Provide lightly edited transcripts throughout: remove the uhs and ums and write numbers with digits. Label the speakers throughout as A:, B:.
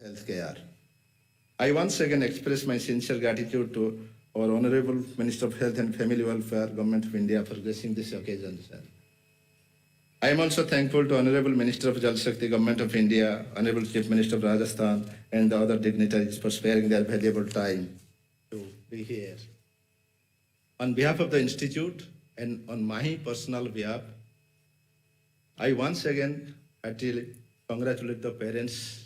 A: healthcare. I once again express my sincere gratitude to our Honorable Minister of Health and Family Welfare, Government of India, for gracing this occasion, sir. I am also thankful to Honorable Minister of Jal Shakti, Government of India, Honorable Chief Minister of Rajasthan, and the other dignitaries for sparing their valuable time to be here. On behalf of the Institute and on my personal behalf, I once again heartily congratulate the parents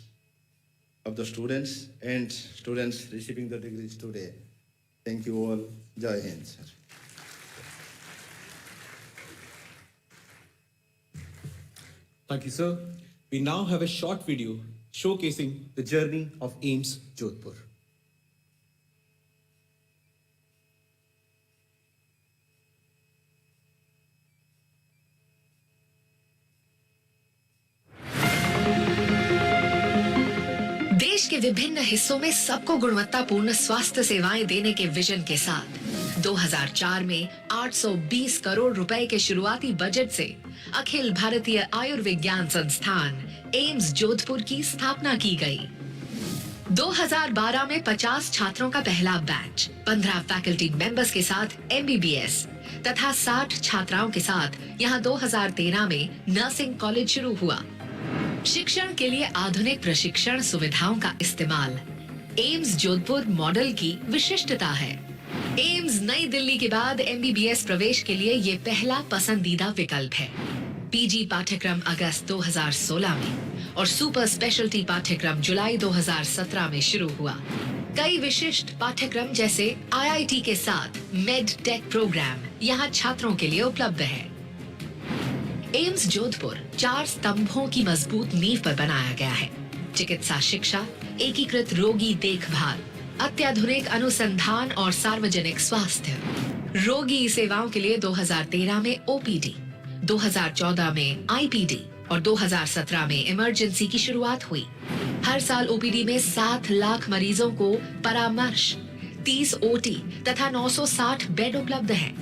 A: of the students and students receiving the degrees today. Thank you all. Jai Hind, sir.
B: Thank you, sir. We now have a short video showcasing the journey of AIIMS Jodhpur.
C: देश के विभिन्न हिस्सों में सबको गुणवत्तापूर्ण स्वास्थ्य सेवाएं देने के विजन के साथ 2004 में 820 करोड़ रुपए के शुरुआती बजट से अखिल भारतीय आयुर्विज्ञान संस्थान एम्स जोधपुर की स्थापना की गई। 2012 में 50 छात्रों का पहला बैच 15 फैकल्टी मेंबर्स के साथ MBBS तथा 60 छात्राओं के साथ यहां 2013 में नर्सिंग कॉलेज शुरू हुआ। शिक्षण के लिए आधुनिक प्रशिक्षण सुविधाओं का इस्तेमाल एम्स जोधपुर मॉडल की विशिष्टता है। एम्स नई दिल्ली के बाद MBBS प्रवेश के लिए ये पहला पसंदीदा विकल्प है। PG पाठ्यक्रम अगस्त 2016 में और सुपर स्पेशलिटी पाठ्यक्रम जुलाई 2017 में शुरू हुआ। कई विशिष्ट पाठ्यक्रम जैसे IIT के साथ मेड टेक प्रोग्राम यहाँ छात्रों के लिए उपलब्ध है। एम्स जोधपुर 4 स्तंभों की मजबूत नींव पर बनाया गया है। चिकित्सा शिक्षा, एकीकृत रोगी देखभाल, अत्याधुनिक अनुसंधान और सार्वजनिक स्वास्थ्य। रोगी सेवाओं के लिए 2013 में OPD, 2014 में IPD और 2017 में इमरजेंसी की शुरुआत हुई। हर साल OPD में 7 लाख मरीजों को परामर्श, 30 OT तथा 960 बेड उपलब्ध हैं।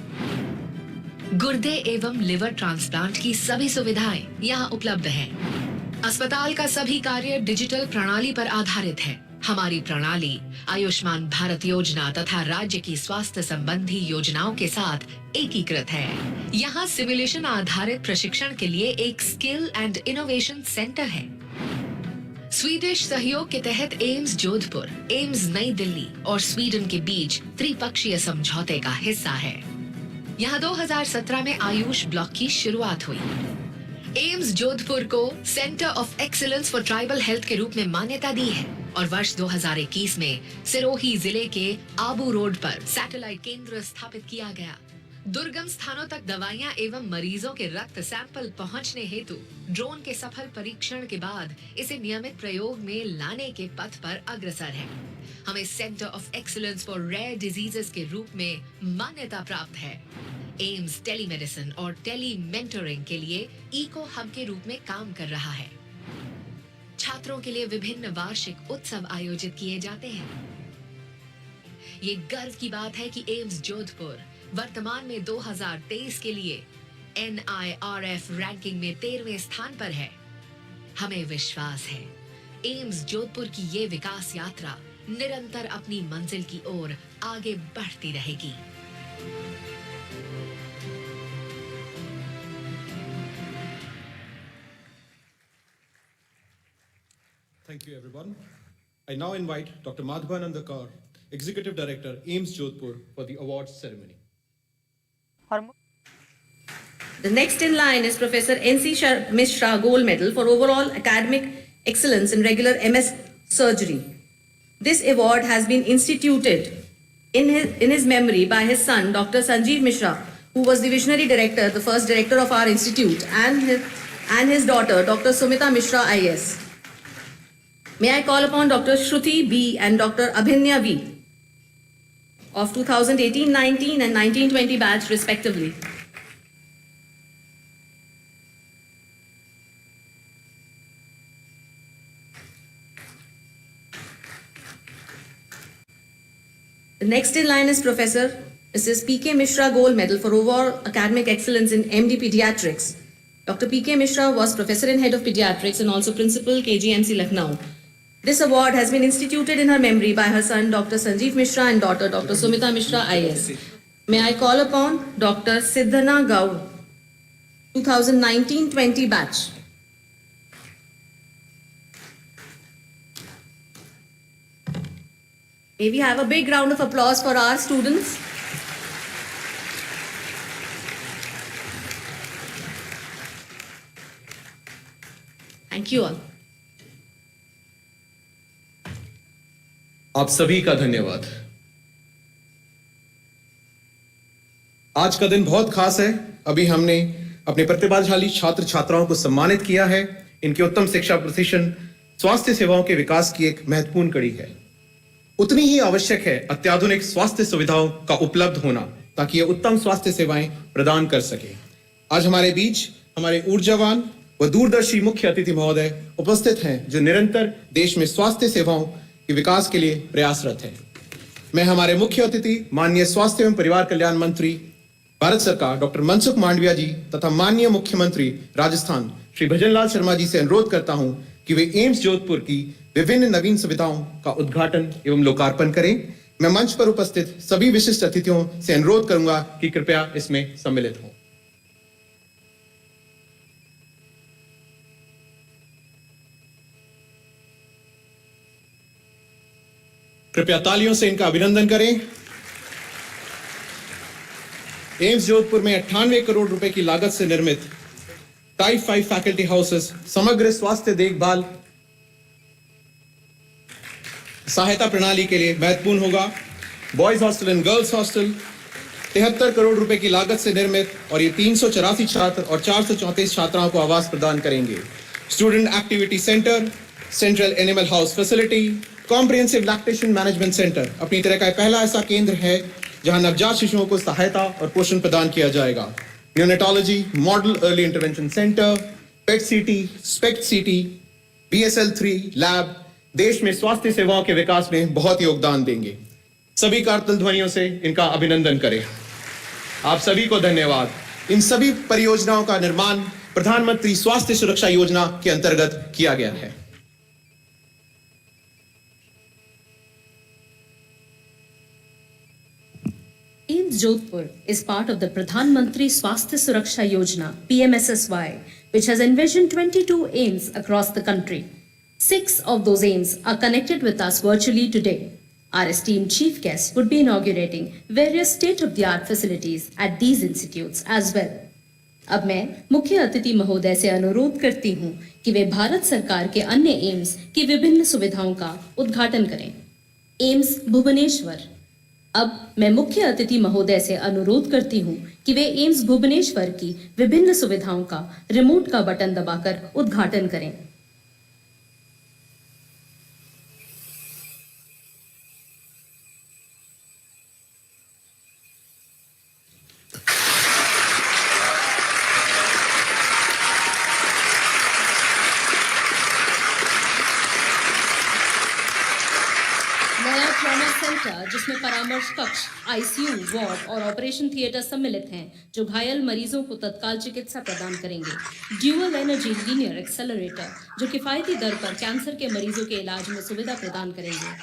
C: गुर्दे एवं लिवर ट्रांसप्लांट की सभी सुविधाएं यहाँ उपलब्ध हैं। अस्पताल का सभी कार्य डिजिटल प्रणाली पर आधारित है। हमारी प्रणाली आयुष्मान भारत योजना तथा राज्य की स्वास्थ्य संबंधी योजनाओं के साथ एकीकृत है। यहाँ सिमुलेशन आधारित प्रशिक्षण के लिए एक स्किल एंड इनोवेशन सेंटर है। स्वीडिश सहयोग के तहत एम्स जोधपुर, एम्स नई दिल्ली और स्वीडन के बीच त्रिपक्षीय समझौते का हिस्सा है। यहाँ 2017 में आयुष ब्लॉक की शुरुआत हुई। एम्स जोधपुर को centre of excellence for tribal health के रूप में मान्यता दी है और वर्ष 2021 में सिरोही जिले के आबू रोड पर सैटेलाइट केंद्र स्थापित किया गया। दुर्गम स्थानों तक दवाइयां एवं मरीजों के रक्त सैंपल पहुंचने हेतु ड्रोन के सफल परीक्षण के बाद इसे नियमित प्रयोग में लाने के पथ पर अग्रसर है। हमें centre of excellence for rare diseases के रूप में मान्यता प्राप्त है। एम्स टेलीमेडिसिन और टेली मेंटरिंग के लिए इको हब के रूप में काम कर रहा है। छात्रों के लिए विभिन्न वार्षिक उत्सव आयोजित किए जाते हैं। ये गर्व की बात है कि एम्स जोधपुर वर्तमान में 2023 के लिए NIRF रैंकिंग में 13वें स्थान पर है। हमें विश्वास है एम्स जोधपुर की ये विकास यात्रा निरंतर अपनी मंजिल की ओर आगे बढ़ती रहेगी।
B: Thank you, everyone. I now invite Dr. Madhavan Andakar, Executive Director, AIIMS Jodhpur, for the awards ceremony.
D: The next in line is Professor N.C. Mishra Gold Medal for overall academic excellence in regular MS surgery. This award has been instituted in his memory by his son, Dr. Sanjeev Mishra, who was the visionary director, the first director of our institute, and his daughter, Dr. Sumita Mishra IS. May I call upon Dr. Shruti B. and Dr. Abhinya V. of 2018-19 and 19-20 batch respectively. The next in line is Professor Mrs. P.K. Mishra Gold Medal for overall academic excellence in MD Pediatrics. Dr. P.K. Mishra was Professor and Head of Pediatrics and also Principal KGMC Lucknow. This award has been instituted in her memory by her son Dr. Sanjeev Mishra and daughter Dr. Sumita Mishra IS. May I call upon Dr. Siddhana Gaur, 2019-20 batch. May we have a big round of applause for our students? Thank you all.
B: आप सभी का धन्यवाद। आज का दिन बहुत खास है। अभी हमने अपने प्रतिभाशाली छात्र छात्राओं को सम्मानित किया है। इनकी उत्तम शिक्षा प्रतिष्ठान स्वास्थ्य सेवाओं के विकास की एक महत्वपूर्ण कड़ी है। उतनी ही आवश्यक है अत्याधुनिक स्वास्थ्य सुविधाओं का उपलब्ध होना, ताकि ये उत्तम स्वास्थ्य सेवाएं प्रदान कर सके। आज हमारे बीच हमारे ऊर्जावान व दूरदर्शी मुख्य अतिथि महोदय उपस्थित हैं, जो निरंतर देश में स्वास्थ्य सेवाओं के विकास के लिए प्रयासरत हैं। मैं हमारे मुख्य अतिथि माननीय स्वास्थ्य एवं परिवार कल्याण मंत्री भारत सरकार डॉक्टर मनसुख मांडविया जी तथा माननीय मुख्यमंत्री राजस्थान श्री भजनलाल शर्मा जी से अनुरोध करता हूं कि वे एम्स जोधपुर की विभिन्न नवीन सुविधाओं का उद्घाटन एवं लोकार्पण करें। मैं मंच पर उपस्थित सभी विशिष्ट अतिथियों से अनुरोध करूंगा कि कृपया इसमें सम्मिलित हों। कृपया तालियों से इनका अभिनंदन करें। एम्स जोधपुर में 98 करोड़ रुपए की लागत से निर्मित टाइप 5 फैकल्टी हाउसेस समग्र स्वास्थ्य देखभाल सहायता प्रणाली के लिए महत्वपूर्ण होगा। Boys hostel and girls hostel 73 crore रुपए की लागत से निर्मित, और ये 384 छात्र और 434 छात्राओं को आवास प्रदान करेंगे। Student activity centre, central animal house facility, comprehensive lactation management centre अपनी तरह का पहला ऐसा केंद्र है जहां नवजात शिशुओं को सहायता और पोषण प्रदान किया जाएगा। Neonatology model early intervention centre, PET CT, SPECT CT, BSL 3 lab देश में स्वास्थ्य सेवाओं के विकास में बहुत योगदान देंगे। सभी कारतल ध्वनियों से इनका अभिनंदन करें। आप सभी को धन्यवाद। इन सभी परियोजनाओं का निर्माण प्रधानमंत्री स्वास्थ्य सुरक्षा योजना के अंतर्गत किया गया है।
E: AIIMS Jodhpur is part of the Pradhan Mantri Swasthya Suraksha Yojana (PMSSY), which has envisioned 22 AIIMS across the country. 6 of those AIIMS are connected with us virtually today. Our esteemed chief guest would be inaugurating various state-of-the-art facilities at these institutes as well. अब मैं मुख्य अतिथि महोदय से अनुरोध करती हूँ कि वे भारत सरकार के अन्य AIIMS की विभिन्न सुविधाओं का उद्घाटन करें। AIIMS भुवनेश्वर। अब मैं मुख्य अतिथि महोदय से अनुरोध करती हूँ कि वे एम्स भुवनेश्वर की विभिन्न सुविधाओं का रिमोट का बटन दबाकर उद्घाटन करें। नया ट्रॉमा सेंटर, जिसमें परामर्श कक्ष, ICU वार्ड और ऑपरेशन थिएटर सम्मिलित हैं, जो घायल मरीजों को तत्काल चिकित्सा प्रदान करेंगे। ड्यूअल एनर्जी लीनियर एक्सेलरेटर, जो किफायती दर पर कैंसर के मरीजों के इलाज में सुविधा प्रदान करेंगे।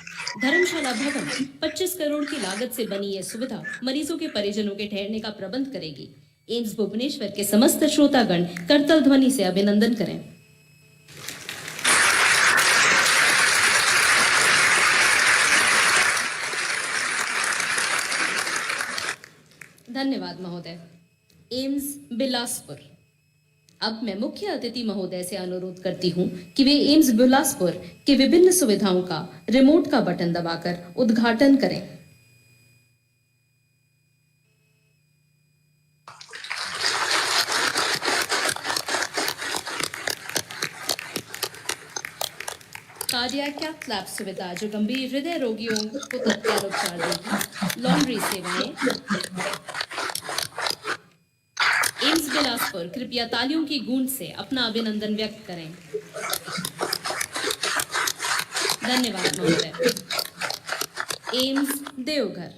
E: धर्मशाला भवन 25 करोड़ की लागत से बनी यह सुविधा मरीजों के परिजनों के ठहरने का प्रबंध करेगी। एम्स भुवनेश्वर के समस्त श्रोतागण करतल ध्वनि से अभिनंदन करें। धन्यवाद महोदय। एम्स बिलासपुर। अब मैं मुख्य अतिथि महोदय से अनुरोध करती हूँ कि वे एम्स बिलासपुर के विभिन्न सुविधाओं का रिमोट का बटन दबाकर उद्घाटन करें। कार्डियक कैथ लैब सुविधा, जो गंभीर हृदय रोगियों को तत्काल उपचार देगी। लॉन्ड्री सेवाएं। एम्स बिलासपुर, कृपया तालियों की गूंज से अपना अभिनंदन व्यक्त करें। धन्यवाद महोदय। एम्स देवघर।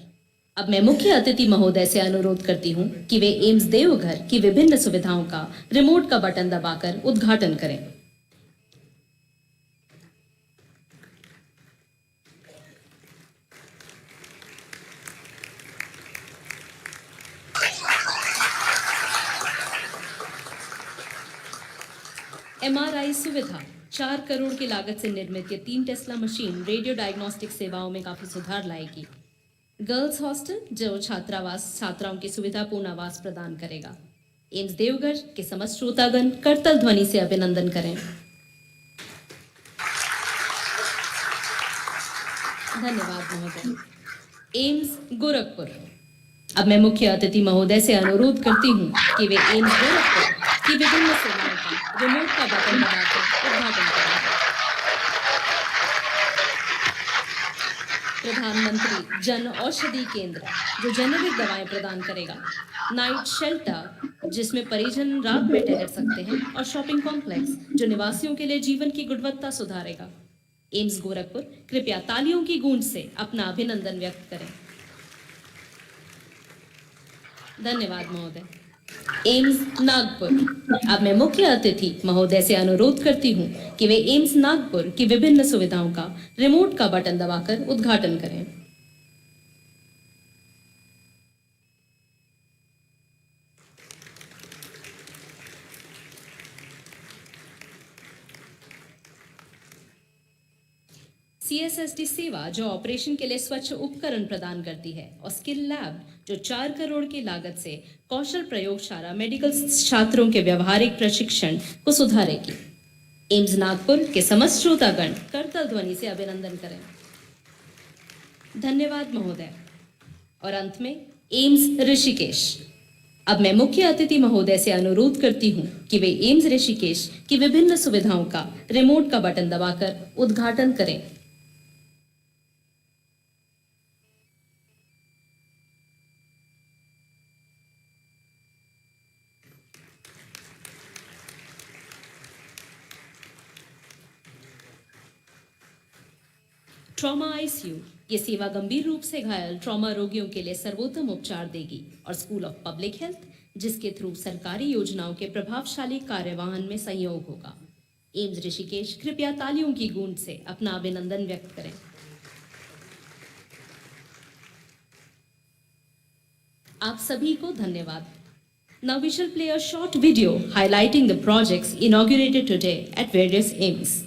E: अब मैं मुख्य अतिथि महोदय से अनुरोध करती हूँ कि वे एम्स देवघर की विभिन्न सुविधाओं का रिमोट का बटन दबाकर उद्घाटन करें। MRI सुविधा 4 करोड़ की लागत से निर्मित ये 3 टेस्ला मशीन रेडियो डायग्नोस्टिक सेवाओं में काफी सुधार लाएगी। गर्ल्स हॉस्टल जो छात्राओं की सुविधापूर्ण आवास प्रदान करेगा। एम्स देवघर के समस्त श्रोतागण करतल ध्वनि से अभिनंदन करें। धन्यवाद महोदय। एम्स गोरखपुर। अब मैं मुख्य अतिथि महोदय से अनुरोध करती हूँ कि वे एम्स गोरखपुर की विभिन्न सेवाओं का रिमोट का बटन दबाकर उद्घाटन करें। प्रधानमंत्री जन औषधि केंद्र जो जेनेरिक दवाएं प्रदान करेगा। नाइट शेल्टर जिसमें परिजन रात में ठहर सकते हैं और शॉपिंग कॉम्प्लेक्स जो निवासियों के लिए जीवन की गुणवत्ता सुधारेगा। एम्स गोरखपुर कृपया तालियों की गूंज से अपना अभिनंदन व्यक्त करें। धन्यवाद महोदय। एम्स नागपुर। अब मैं मुख्य अतिथि महोदय से अनुरोध करती हूँ कि वे एम्स नागपुर की विभिन्न सुविधाओं का रिमोट का बटन दबाकर उद्घाटन करें। CSSD सेवा जो ऑपरेशन के लिए स्वच्छ उपकरण प्रदान करती है और स्किल लैब जो 4 करोड़ की लागत से कौशल प्रयोगशाला मेडिकल छात्रों के व्यवहारिक प्रशिक्षण को सुधारेगी। एम्स नागपुर के समस्त श्रोतागण करतल ध्वनि से अभिनंदन करें। धन्यवाद महोदय। और अंत में एम्स ऋषिकेश। अब मैं मुख्य अतिथि महोदय से अनुरोध करती हूँ कि वे एम्स ऋषिकेश की विभिन्न सुविधाओं का रिमोट का बटन दबाकर उद्घाटन करें। ट्रॉमा ICU ये सेवा गंभीर रूप से घायल ट्रॉमा रोगियों के लिए सर्वोत्तम उपचार देगी और स्कूल ऑफ पब्लिक हेल्थ जिसके थ्रू सरकारी योजनाओं के प्रभावशाली कार्यवाहन में सहयोग होगा। एम्स ऋषिकेश कृपया तालियों की गूंज से अपना अभिनंदन व्यक्त करें। आप सभी को धन्यवाद। Now we shall play a short video highlighting the projects inaugurated today at various AIIMS.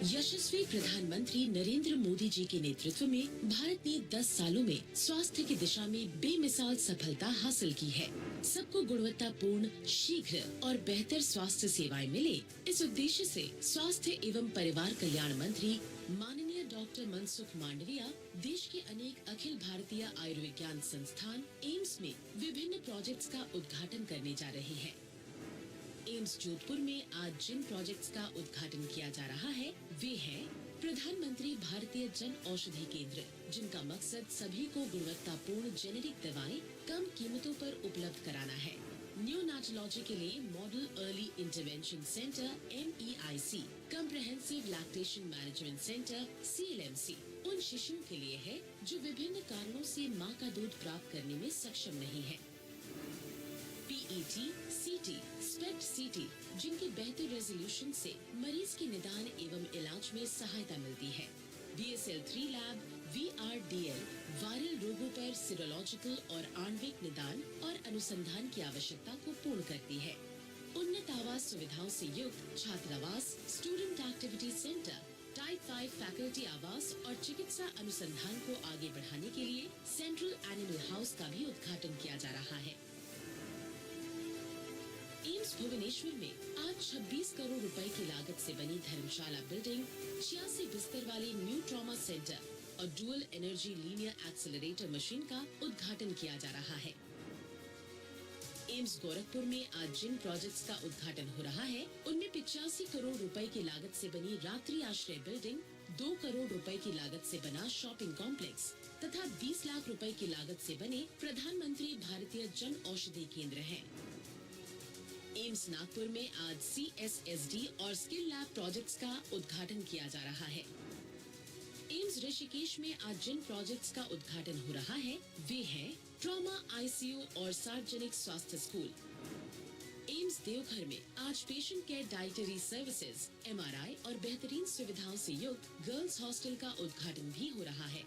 F: यशस्वी प्रधानमंत्री नरेंद्र मोदी जी के नेतृत्व में भारत ने 10 सालों में स्वास्थ्य की दिशा में बेमिसाल सफलता हासिल की है। सबको गुणवत्तापूर्ण, शीघ्र और बेहतर स्वास्थ्य सेवाएं मिले, इस उद्देश्य से स्वास्थ्य एवं परिवार कल्याण मंत्री माननीय डॉक्टर मनसुख मांडविया देश के अनेक अखिल भारतीय आयुर्विज्ञान संस्थान एम्स में विभिन्न प्रोजेक्ट्स का उद्घाटन करने जा रहे हैं। एम्स जोधपुर में आज जिन प्रोजेक्ट्स का उद्घाटन किया जा रहा है वे हैं प्रधानमंत्री भारतीय जन औषधि केंद्र, जिनका मकसद सभी को गुणवत्तापूर्ण जेनेरिक दवाएं कम कीमतों पर उपलब्ध कराना है। न्यूनाटोलॉजी के लिए model early intervention centre MEIC, comprehensive lactation management centre CLMC उन शिशुओं के लिए है जो विभिन्न कारणों से मां का दूध प्राप्त करने में सक्षम नहीं है। PET, CT, SPECT CT जिनके बेहतर रेजोल्यूशन से मरीज के निदान एवं इलाज में सहायता मिलती है। BSL-3 लैब VRDL वायरल रोगों पर सीरोलॉजिकल और आणविक निदान और अनुसंधान की आवश्यकता को पूर्ण करती है। उन्नत आवास सुविधाओं से युक्त छात्रावास, student activity centre, type 5 faculty आवास और चिकित्सा अनुसंधान को आगे बढ़ाने के लिए सेंट्रल एनिमल हाउस का भी उद्घाटन किया जा रहा है। एम्स भुवनेश्वर में आज 26 करोड़ रुपए की लागत से बनी धर्मशाला बिल्डिंग, 86 बिस्तर वाले न्यू ट्रॉमा सेंटर और dual energy linear accelerator machine का उद्घाटन किया जा रहा है। एम्स गोरखपुर में आज जिन प्रोजेक्ट्स का उद्घाटन हो रहा है उनमें 85 करोड़ रुपए की लागत से बनी रात्रि आश्रय बिल्डिंग, 2 करोड़ रुपए की लागत से बना शॉपिंग कॉम्प्लेक्स तथा 20 लाख रुपए की लागत से बने प्रधानमंत्री भारतीय जन औषधि केंद्र है। एम्स नागपुर में आज CSSD और स्किल लैब प्रोजेक्ट्स का उद्घाटन किया जा रहा है। एम्स ऋषिकेश में आज जिन प्रोजेक्ट्स का उद्घाटन हो रहा है वे हैं ट्रॉमा आईसीयू और सार्वजनिक स्वास्थ्य स्कूल। एम्स देवघर में आज patient care dietary services, MRI और बेहतरीन सुविधाओं से युक्त गर्ल्स हॉस्टल का उद्घाटन भी हो रहा है।